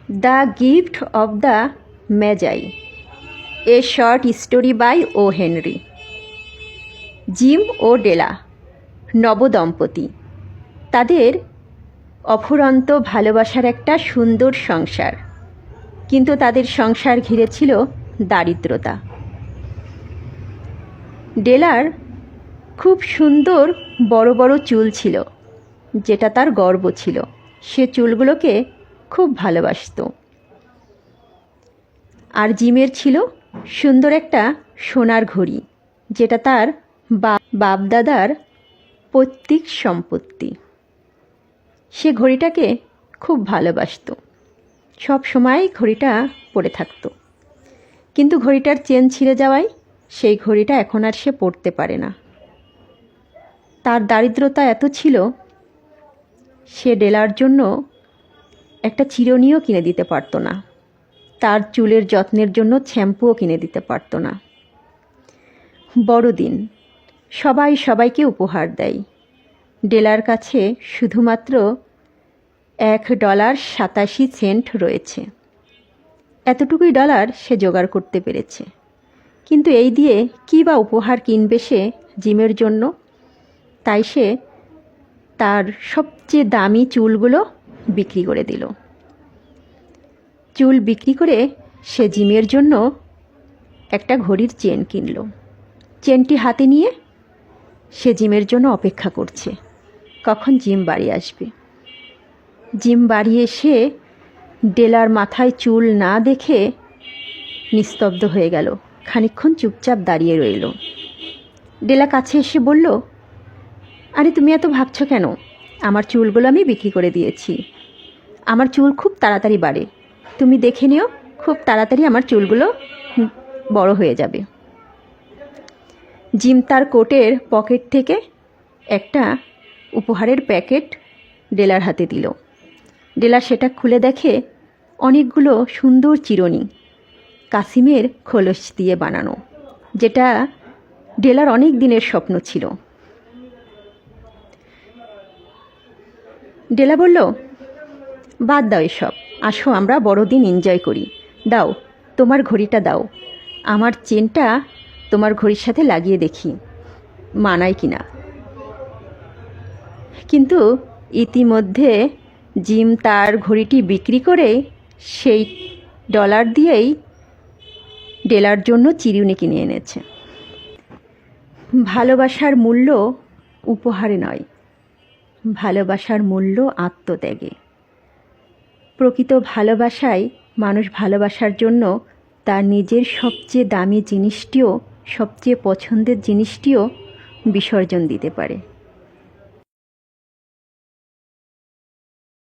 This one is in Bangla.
The gift of the Magi, a short story by O Henry. Jim ও ডেলা নবদম্পতি। তাদের অফুরন্ত ভালোবাসার একটা সুন্দর সংসার, কিন্তু তাদের সংসার ঘিরে ছিল দারিদ্রতা। ডেলার খুব সুন্দর বড় বড় চুল ছিল, যেটা তার গর্ব ছিল। সে চুলগুলোকে খুব ভালোবাসত। আর জিমের ছিল সুন্দর একটা সোনার ঘড়ি, যেটা তার বাপদাদার পৈতৃক সম্পত্তি। সে ঘড়িটাকে খুব ভালোবাসত, সব সময় ঘড়িটা পরে থাকত। কিন্তু ঘড়িটার চেন ছিঁড়ে যাওয়ায় সেই ঘড়িটা এখন আর সে পরতে পারে না। তার দারিদ্রতা এত ছিল, সে ডেলার জন্য একটা চিরুনিও কিনে দিতে পারত না, তার চুলের যত্নের জন্য শ্যাম্পুও কিনে দিতে পারত না। বড়দিন, সবাই সবাইকে উপহার দেয়। ডেলার কাছে শুধুমাত্র $1.87 রয়েছে। এতটুকুই ডলার সে জোগাড় করতে পেরেছে। কিন্তু এই দিয়ে কী বা উপহার কিনবে সে জিমের জন্য? তাই সে তার সবচেয়ে দামি চুলগুলো বিক্রি করে দিল। চুল বিক্রি করে সে জিমের জন্য একটা ঘড়ির চেন কিনল। চেনটি হাতে নিয়ে সে জিমের জন্য অপেক্ষা করছে, কখন জিম বাড়ি আসবে। জিম বাড়ি এসে ডেলার মাথায় চুল না দেখে নিস্তব্ধ হয়ে গেল। খানিকক্ষণ চুপচাপ দাঁড়িয়ে রইল। ডেলা কাছে এসে বলল, আরে তুমি এত ভাবছো কেন? আমার চুলগুলো আমি বিক্রি করে দিয়েছি। আমার চুল খুব তাড়াতাড়ি বাড়ে, তুমি দেখে নিও, খুব তাড়াতাড়ি আমার চুলগুলো বড় হয়ে যাবে। জিম তার কোটের পকেট থেকে একটা উপহারের প্যাকেট ডেলার হাতে দিল। ডেলা সেটা খুলে দেখে অনেকগুলো সুন্দর চিরুনি, কাসিমের খোলস দিয়ে বানানো, যেটা ডেলার অনেক দিনের স্বপ্ন ছিল। ডেলা বলল, বাদ দাও এসব, আসো আমরা বড়দিন এনজয় করি। দাও তোমার ঘড়িটা দাও, আমার চেনটা তোমার ঘড়ির সাথে লাগিয়ে দেখি মানায় কিনা। কিন্তু ইতিমধ্যে জিম তার ঘড়িটি বিক্রি করে সেই ডলার দিয়েই ডেলার জন্য চিরুনি কিনে এনেছে। ভালোবাসার মূল্য উপহারে নয়, ভালোবাসার মূল্য আত্মত্যাগে। প্রকৃত ভালোবাসায় মানুষ ভালোবাসার জন্য তার নিজের সবচেয়ে দামি জিনিসটিও, সবচেয়ে পছন্দের জিনিসটিও বিসর্জন দিতে পারে।